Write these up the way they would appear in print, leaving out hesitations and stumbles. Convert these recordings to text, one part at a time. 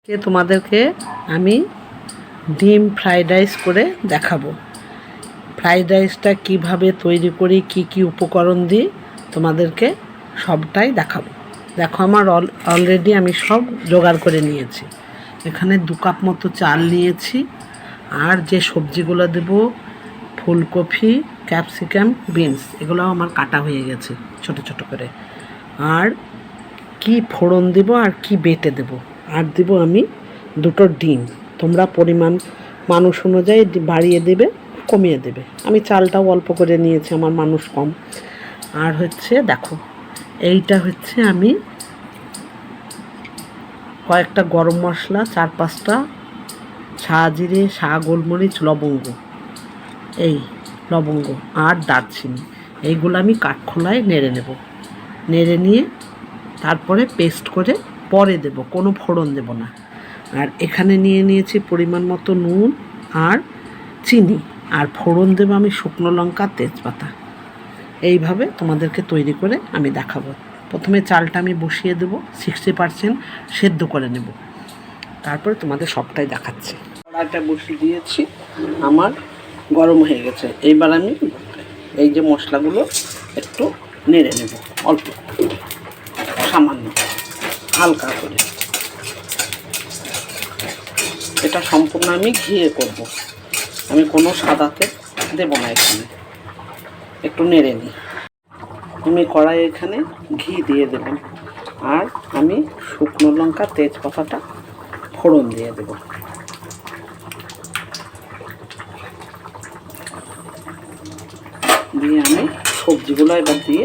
তোমাদেরকে আমি ডিম ফ্রাইড রাইস করে দেখাবো। ফ্রাইড রাইসটা কিভাবে তৈরি করি, কি কি উপকরণ দিই তোমাদেরকে সবটাই দেখাবো। দেখো আমার অলরেডি আমি সব জোগাড় করে নিয়েছি। এখানে 2 কাপ মতো চাল নিয়েছি, আর যে সবজিগুলো দেব ফুলকপি, ক্যাপসিকাম, বিনস, এগুলো আমার কাটা হয়ে গেছে ছোট ছোট করে। আর কি ফোড়ন দেব আর কি বেটে দেব, আর দেব আমি 2টো ডিম। তোমরা পরিমাণ মানুষ অনুযায়ী বাড়িয়ে দেবে, কমিয়ে দেবে। আমি চালটাও অল্প করে নিয়েছি, আমার মানুষ কম। আর হচ্ছে দেখো, এইটা হচ্ছে আমি কয়েকটা গরম মশলা, 4-5টা সাজিরে, গোলমরিচ, লবঙ্গ, এই লবঙ্গ আর দারচিনি, এইগুলো আমি কাঠখোলায় নেড়ে নেব। নেড়ে নিয়ে তারপরে পেস্ট করে পরে দেব, কোনো ফোড়ন দেব না। আর এখানে নিয়ে নিয়েছি পরিমাণ মতো নুন আর চিনি, আর ফোড়ন দেব আমি শুকনো লঙ্কা, তেজপাতা। এইভাবে তোমাদেরকে তৈরি করে আমি দেখাবো। প্রথমে চালটা আমি বসিয়ে দেব, 60% সেদ্ধ করে নেব, তারপরে তোমাদের সবটাই দেখাচ্ছি। কড়াইটা বসিয়ে দিয়েছি, আমার গরম হয়ে গেছে। এইবার আমি এই যে মশলাগুলো একটু নেড়ে নেব, অল্প সামান্য হালকা করে। এটা সম্পূর্ণ আমি ঘিয়ে করব, আমি কোনো সাদাতে দেব না। এখানে একটু নেড়ে নিই। আমি কড়াই এখানে ঘি দিয়ে দেবেন, আর আমি শুকনো লঙ্কা, তেজপাতাটা ফোড়ন দিয়ে দেব। দিয়ে আমি সবজিগুলো এবার দিয়ে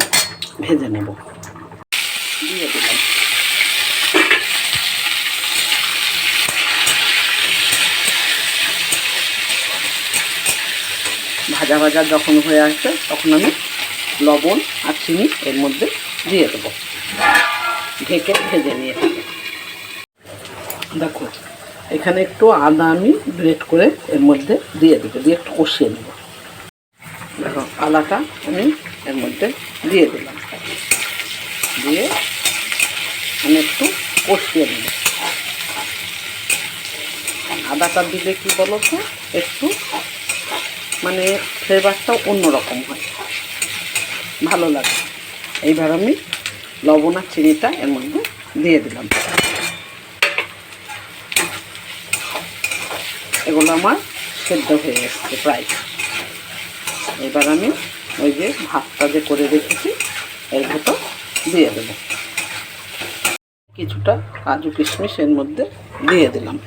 ভেজে নেব। দিয়ে দিলাম। ভাজা ভাজা যখন হয়ে আসবে তখন আমি লবণ আর চিনি এর মধ্যে দিয়ে দেবো, ঢেকে ভেজে নিয়ে। দেখো এখানে একটু আদা আমি গ্রেট করে এর মধ্যে দিয়ে দেবো, দিয়ে একটু কষিয়ে নেব। দেখো আদাটা আমি এর মধ্যে দিয়ে দিলাম, দিয়ে আমি একটু কষিয়ে নেব। আদাটা দিলে কি বলো তো, একটু মানে ফ্লেভারটা অন্যরকম হয়, ভালো লাগে। এইবার আমি লবণ আর চিনিটা এর মধ্যে দিয়ে দিলাম। এগুলো আমার সেদ্ধ হয়ে এসছে প্রায়। এবার আমি ওই যে ভাতটা যে করে রেখেছি এর ভেতর দিয়ে দেব। কিছুটা কাজু কিশমিশ এর মধ্যে দিয়ে দিলাম।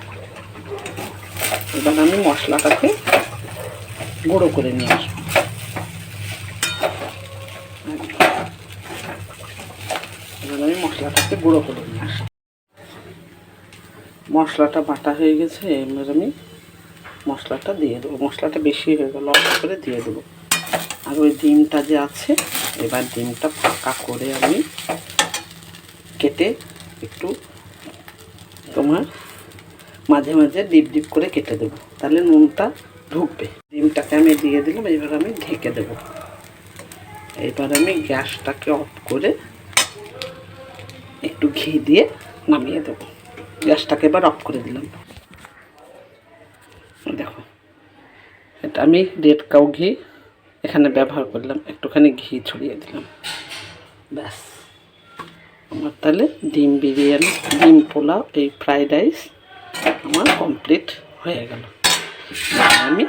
এবার আমি মশলাটাকে গুঁড়ো করে নিয়ে আসবো। এবার আমি মশলাটাকে গুঁড়ো করে নিয়ে আসবো। মশলাটা বাটা হয়ে গেছে, এবার আমি মশলাটা দিয়ে দেবো। মশলাটা বেশি হয়ে গেল, অল্প করে দিয়ে দেবো। আর ওই ডিমটা যে আছে, এবার ডিমটা ফাঁকা করে আমি কেটে একটু তোমার মাঝে মাঝে ডিপ ডিপ করে কেটে দেবো, তাহলে নুনটা ঢুকবে। ডিমটাকে আমি দিয়ে দিলাম, এবার আমি ঢেকে দেব। এবার আমি গ্যাসটাকে অফ করে একটু ঘি দিয়ে নামিয়ে দেব। গ্যাসটাকে এবার অফ করে দিলাম। দেখো এটা আমি রেড কাউ ঘি এখানে ব্যবহার করলাম, একটুখানি ঘি ছড়িয়ে দিলাম। ব্যাস আমার তাহলে ডিম বিরিয়ানি, ডিম পোলাও, এই ফ্রাইড রাইস আমার কমপ্লিট হয়ে গেল। আমি